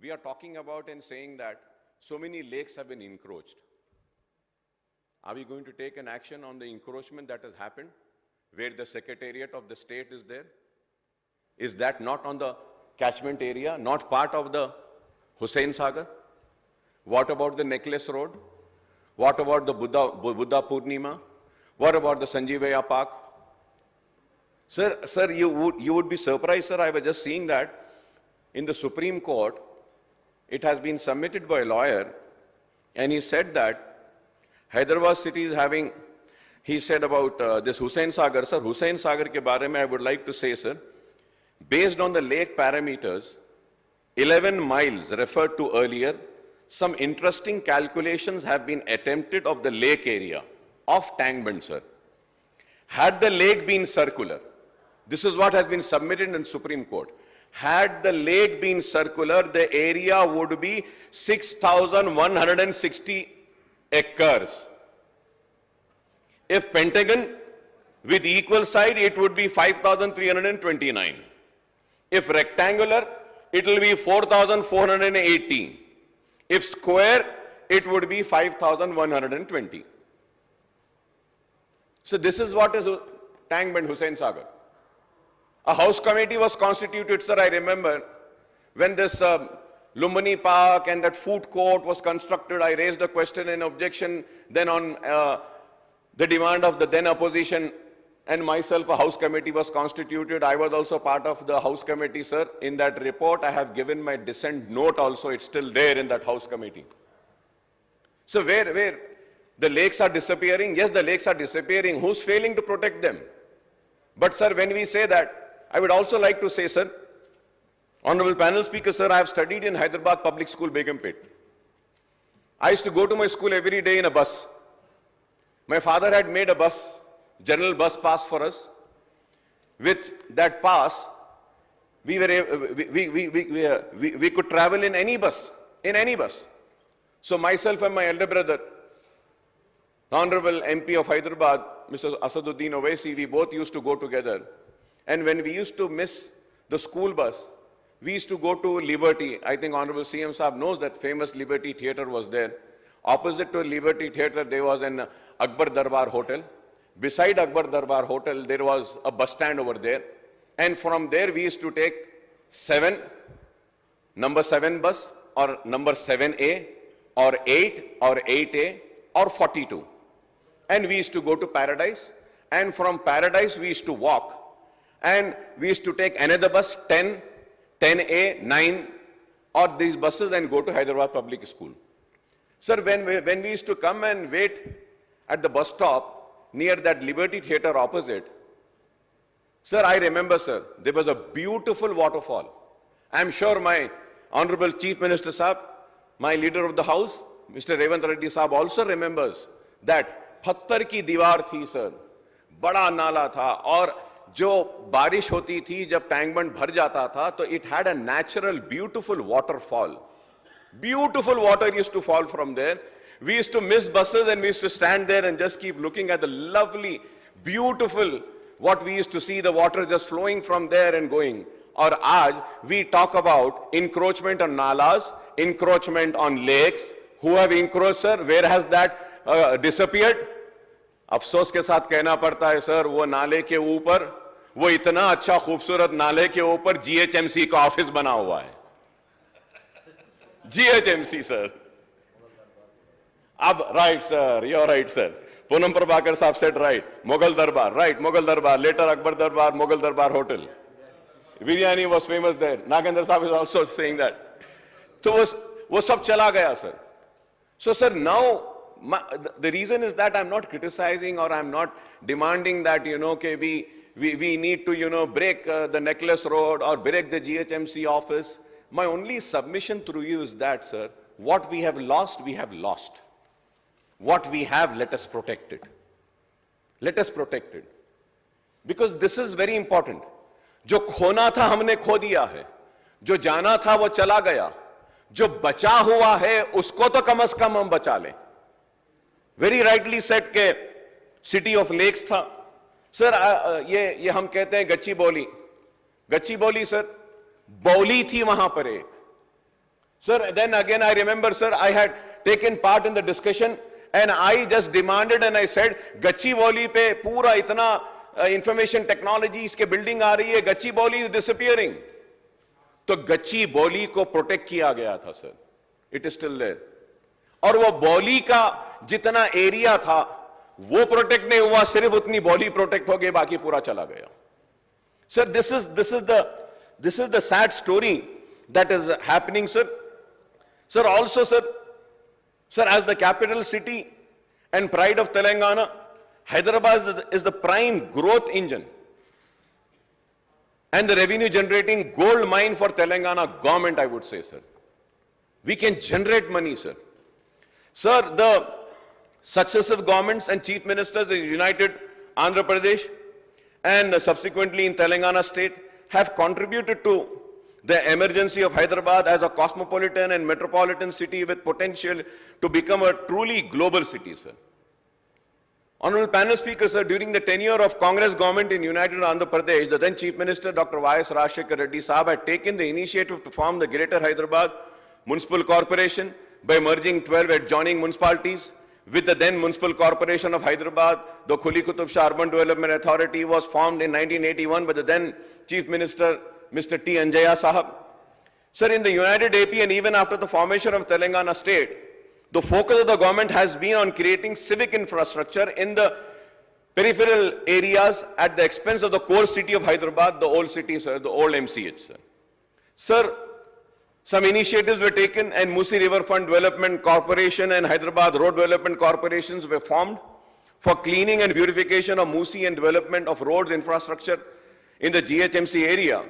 we are talking about and saying that so many lakes have been encroached. Are we going to take an action on the encroachment that has happened, where the Secretariat of the state is there? Is that not on the catchment area, not part of the Hussain Sagar? What about the Necklace Road? What about the Buddha Purnima? What about the Sanjeevaya Park? Sir, you would be surprised, sir. I was just seeing that in the Supreme Court, it has been submitted by a lawyer, and he said that Hyderabad city is having, he said about this Hussain Sagar, sir, Hussain Sagar ke baare mein I would like to say, sir, based on the lake parameters, 11 miles referred to earlier, some interesting calculations have been attempted of the lake area of Tang Bund, sir. Had the lake been circular, this is what has been submitted in Supreme Court. Had the lake been circular, the area would be 6,160 acres. If pentagon with equal side, it would be 5,329. If rectangular, it will be 4,480. If square, it would be 5,120. So this is what is Tang Bund Hussain Sagar. A house committee was constituted, sir, I remember, when this Lumbini Park and that food court was constructed. I raised a question and objection then on the demand of the then opposition, and myself, a house committee was constituted. I was also part of the house committee, sir. In that report, I have given my dissent note also. It's still there in that house committee. So where the lakes are disappearing? Yes, the lakes are disappearing. Who's failing to protect them? But sir, when we say that, I would also like to say, sir, Honorable Panel Speaker, sir, I have studied in Hyderabad Public School, Begumpet. I used to go to my school every day in a bus. My father had made a bus, general bus pass for us. With that pass, we could travel in any bus, So myself and my elder brother, Honorable MP of Hyderabad, Mr. Asaduddin Owaisi, we both used to go together. And when we used to miss the school bus, we used to go to Liberty. I think Honorable CM Saab knows that famous Liberty Theatre was there. Opposite to Liberty Theatre, there was an Akbar Darbar Hotel. Beside Akbar Darbar Hotel, there was a bus stand over there. And from there, we used to take number 7 bus, or number 7A, or 8, or 8A, or 42. And we used to go to Paradise. And from Paradise, we used to walk. And we used to take another bus, 10, 10A, 9, or these buses, and go to Hyderabad Public School. Sir, when we used to come and wait at the bus stop near that Liberty Theatre opposite, sir, I remember, sir, there was a beautiful waterfall. I'm sure my Honorable Chief Minister Saab, my leader of the House, Mr. Revant Reddy Saab also remembers that पत्थर की दीवार थी sir, बड़ा नाला था, और जो बारिश होती थी जब टैंक बंड भर जाता था तो it had a natural beautiful waterfall. Beautiful water used to fall from there. We used to miss buses and we used to stand there and just keep looking at the lovely, beautiful, what we used to see, the water just flowing from there and going. Or आज we talk about encroachment on nalas, encroachment on lakes. Who have encroached, sir? Where has that disappeared? अफसोस के साथ कहना पड़ता है sir, वो नाले के ऊपर, वो इतना अच्छा खूबसूरत नाले के ऊपर GHMC का ऑफिस बना हुआ है. GHMC, sir. Right, sir. You're right, sir. Poonam Prabhakar Saab said right. Mughal Darbar, right. Mughal Darbar. Later Akbar Darbar, Mughal Darbar Hotel. Biryani was famous there. Nagendra Saab is also saying that. So वो सब चला गया, sir. So, sir, now the reason is that I'm not criticizing or I'm not demanding that, we need to, break the Necklace Road or break the GHMC office. My only submission through you is that, sir, what we have lost, we have lost. What we have, let us protect it. Let us protect it. Because this is very important. जो खोना था हमने खो दिया है, जो जाना था वो चला गया, जो बचा हुआ है उसको तो कम से कम हम बचा लें. Very rightly said के सिटी ऑफ लेक्स था. सर ये हम कहते हैं गच्ची बोली. सर, बौली थी वहां पर एक. Sir, then again I remember, sir, I had taken part in the discussion and I just demanded and I said, Gachibowli pe pura itna information technology iske building aa rahi hai, Gachibowli is disappearing. तो गच्चीबौली को protect किया गया था sir, it is still there, और वो बौली का जितना area था वो प्रोटेक्ट नहीं हुआ, सिर्फ उतनी बौली प्रोटेक्ट हो गई, बाकी पूरा चला गया. Sir, this is the sad story that is happening, sir. Sir, also, sir, as the capital city and pride of Telangana, Hyderabad is the prime growth engine and the revenue generating gold mine for Telangana government, I would say, sir. We can generate money, sir. Sir, the successive governments and chief ministers in United Andhra Pradesh and subsequently in Telangana state have contributed to the emergency of Hyderabad as a cosmopolitan and metropolitan city with potential to become a truly global city, sir. Honorable panel speaker, sir, during the tenure of Congress government in United Andhra Pradesh, the then Chief Minister Dr. Y.S. Rajshekhar Reddy Sahab had taken the initiative to form the Greater Hyderabad Municipal Corporation by merging 12 adjoining municipalities with the then Municipal Corporation of Hyderabad. The Quli Qutub Shah Urban Development Authority was formed in 1981 by the then Chief Minister Mr. T. Anjaya Sahab. Sir, in the United AP and even after the formation of Telangana state, the focus of the government has been on creating civic infrastructure in the peripheral areas at the expense of the core city of Hyderabad, the old city, sir, the old MCH, sir. Sir, some initiatives were taken and Musi Riverfront Development Corporation and Hyderabad Road Development Corporations were formed for cleaning and beautification of Musi and development of roads infrastructure in the GHMC area.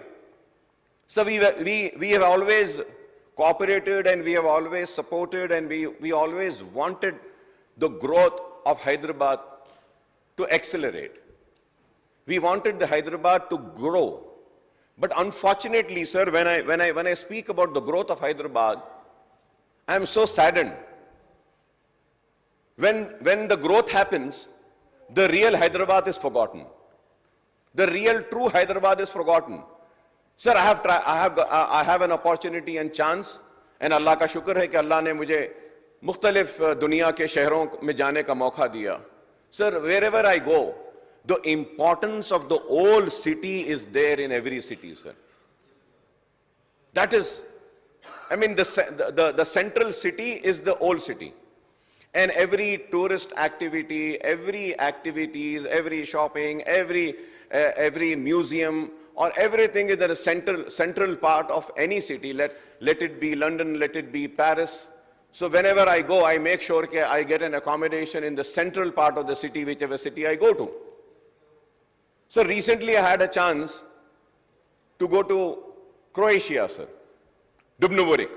So we have always cooperated and we have always supported and we always wanted the growth of Hyderabad to accelerate. We wanted the Hyderabad to grow. But unfortunately, sir, when I speak about the growth of Hyderabad, I am so saddened. When the growth happens, the real Hyderabad is forgotten. The real true Hyderabad is forgotten. Sir, I have an opportunity and chance, and Allah का शुक्र है कि अल्लाह ने मुझे मुख्तलिफ दुनिया के शहरों में जाने का मौका दिया. Sir, wherever I go, the importance of the old city is there in every city, sir. That is, I mean, the central city is the old city. And every tourist activity, every activities, every shopping, every museum, or everything is in a central part of any city. Let it be London, let it be Paris. So whenever I go, I make sure that I get an accommodation in the central part of the city, whichever city I go to. So recently I had a chance to go to Croatia, sir, Dubrovnik.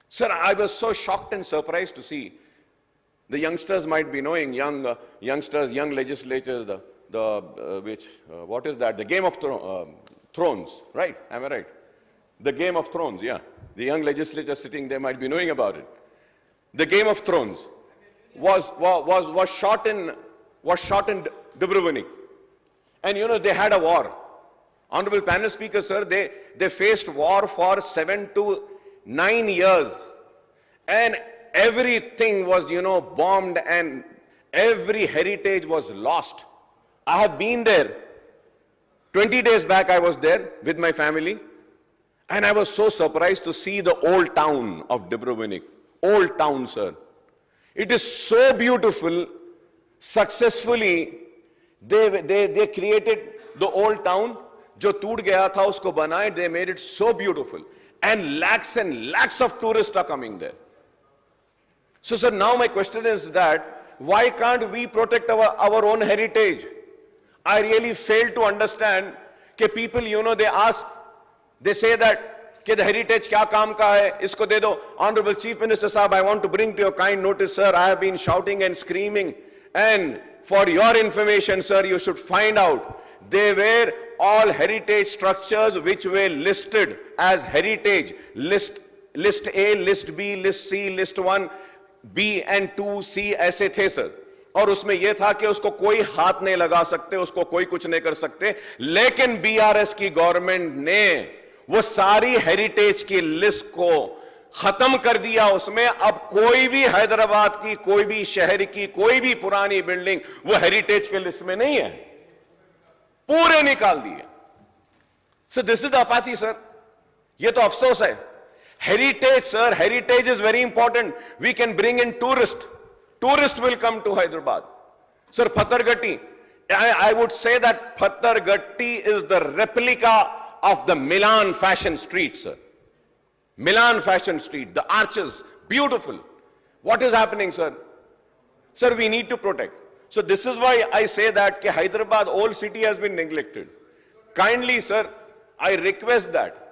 Sir, I was so shocked and surprised to see. The youngsters might be knowing, young youngsters, young legislators, what is that? The Game of Thrones, right? Am I right? The Game of Thrones, yeah. The young legislators sitting there might be knowing about it. The Game of Thrones was shot in Dubrovnik. And you know, they had a war. Honorable panel speaker, sir, they faced war for 7 to 9 years. And everything was, you know, bombed and every heritage was lost. I have been there. 20 days back I was there with my family. And I was so surprised to see the old town of Dubrovnik. Old town, sir. It is so beautiful. Successfully, they created the old town. जो टूट गया था उसको बनाए. They made it so beautiful. And lakhs of tourists are coming there. So, sir, now my question is that, why can't we protect our own heritage? I really fail to understand that people, you know, they say that the heritage kya kaam ka hai, isko de do. Honorable Chief Minister Sahab, I want to bring to your kind notice, sir, I have been shouting and screaming. And for your information, sir, you should find out, they were all heritage structures which were listed as heritage. List A, List B, List C, List 1, B and 2, C ऐसे थे sir. और उसमें यह था कि उसको कोई हाथ नहीं लगा सकते, उसको कोई कुछ नहीं कर सकते. लेकिन बीआरएस की गवर्नमेंट ने वो सारी हेरिटेज की लिस्ट को खत्म कर दिया उसमें। अब कोई भी हैदराबाद की, कोई भी शहर की, कोई भी पुरानी बिल्डिंग वो हेरिटेज के लिस्ट में नहीं है, पूरे निकाल दिए। So this is apathy sir, ये तो अफसोस है। Heritage sir, heritage is very important. We can bring in tourist will come to Hyderabad. Sir Pathargatti, I would say that Pathargatti is the replica of the Milan fashion street, sir. Milan fashion street, the arches, beautiful. What is happening, sir? Sir, we need to protect. So this is why I say that Hyderabad, old city, has been neglected. Kindly, sir, I request that.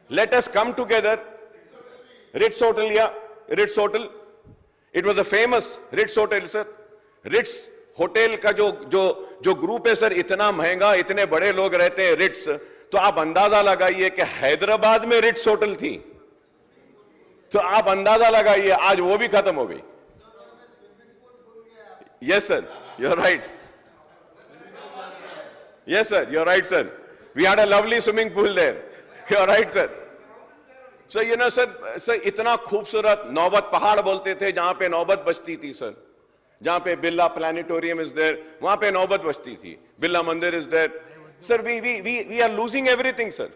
Let us come together. Ritz Hotel, yeah, Ritz Hotel. It was a famous Ritz Hotel, sir. Ritz hotel का जो group है sir, इतना महंगा, इतने बड़े लोग रहते हैं रिट्स, तो आप अंदाजा लगाइए कि हैदराबाद में रिट्स होटल थी, तो आप अंदाजा लगाइए आज वो भी खत्म हो गई। Yes sir, you are right. Yes sir, you are right sir. We had a lovely swimming pool there. You are right sir. Sir you know sir, इतना खूबसूरत नौबत पहाड़ बोलते थे जहां पे नौबत बजती थी सर, जहां पे बिरला प्लैनेटोरियम इज देयर, वहां पे नौबत बजती थी। Birla Mandir is there. Sir we are losing everything sir.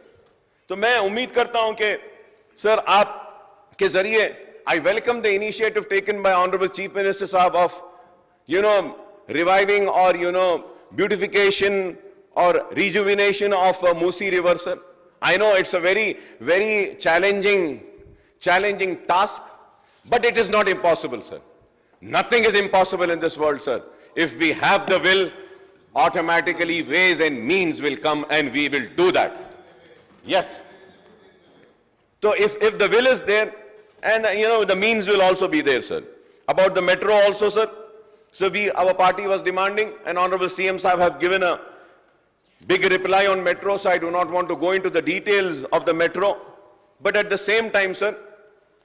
तो मैं उम्मीद करता हूं कि सर आप के जरिए, I welcome the initiative taken by honourable chief minister साहब ऑफ रिवाइविंग और ब्यूटिफिकेशन और rejuvenation of Musi river sir. I know it's a very challenging task, but it is not impossible, sir. Nothing is impossible in this world, sir. If we have the will, automatically ways and means will come and we will do that. Yes. So if the will is there, and the means will also be there, sir. About the metro also, sir. So our party was demanding, and Honorable CM Sahib have given a big reply on metro, so I do not want to go into the details of the metro. But at the same time, sir,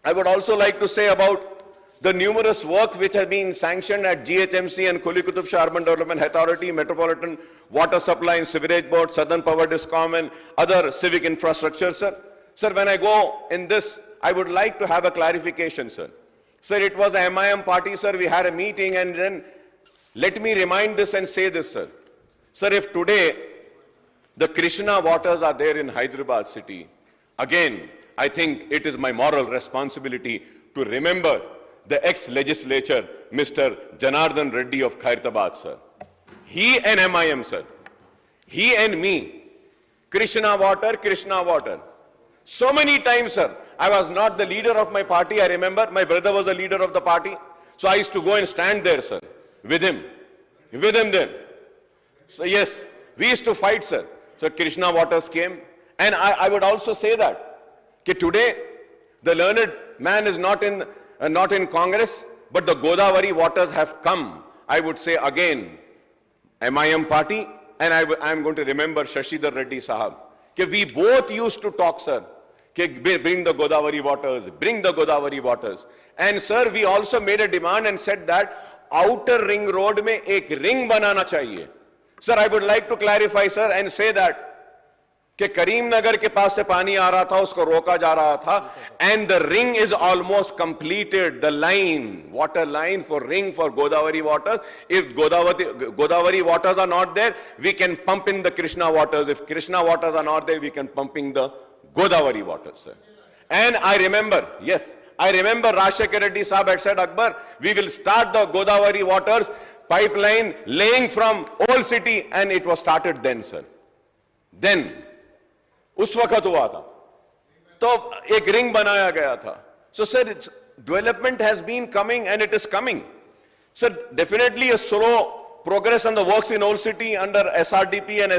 I would also like to say about the numerous work which has been sanctioned at GHMC and Quli Qutub Shah Urban Development Authority, Metropolitan Water Supply and Sewerage Board, Southern Power Discom, and other civic infrastructure, sir. Sir, when I go in this, I would like to have a clarification, sir. Sir, it was the MIM party, sir. We had a meeting, and then let me remind this and say this, sir. Sir, if today the Krishna waters are there in Hyderabad city, again, I think it is my moral responsibility to remember the ex-legislature, Mr. Janardhan Reddy of Khairtabad, sir. He and MIM, sir. He and me. Krishna water, Krishna water. So many times, sir, I was not the leader of my party. I remember my brother was the leader of the party. So I used to go and stand there, sir, with him there. So yes, we used to fight, sir. So Krishna waters came. And I would also say that today the learned man is not in Congress, but the Godavari waters have come. I would say again, MIM party, and I am going to remember Shashidhar Reddy Sahab. We both used to talk, sir. Bring the Godavari waters, bring the Godavari waters. And sir, we also made a demand and said that outer ring road mein ek ring banana chahiye. Sir, I would like to clarify, sir, and say that Karimnagar ke paas se pani aa raha tha, usko roka ja raha tha, and the ring is almost completed. The line, water line for ring for Godavari waters. If Godavari waters are not there, we can pump in the Krishna waters. If Krishna waters are not there, we can pump in the Godavari waters, sir. And I remember, yes, I remember Rajshekar Reddy Sahab had said, Akbar, we will start the Godavari waters pipeline laying from Old City, and it was started then, sir. Then, उस वक्त हुआ था, तो एक ring बनाया गया था. So, sir, development has been coming and it is coming. Sir, definitely a slow progress on the works in Old City under SRDP and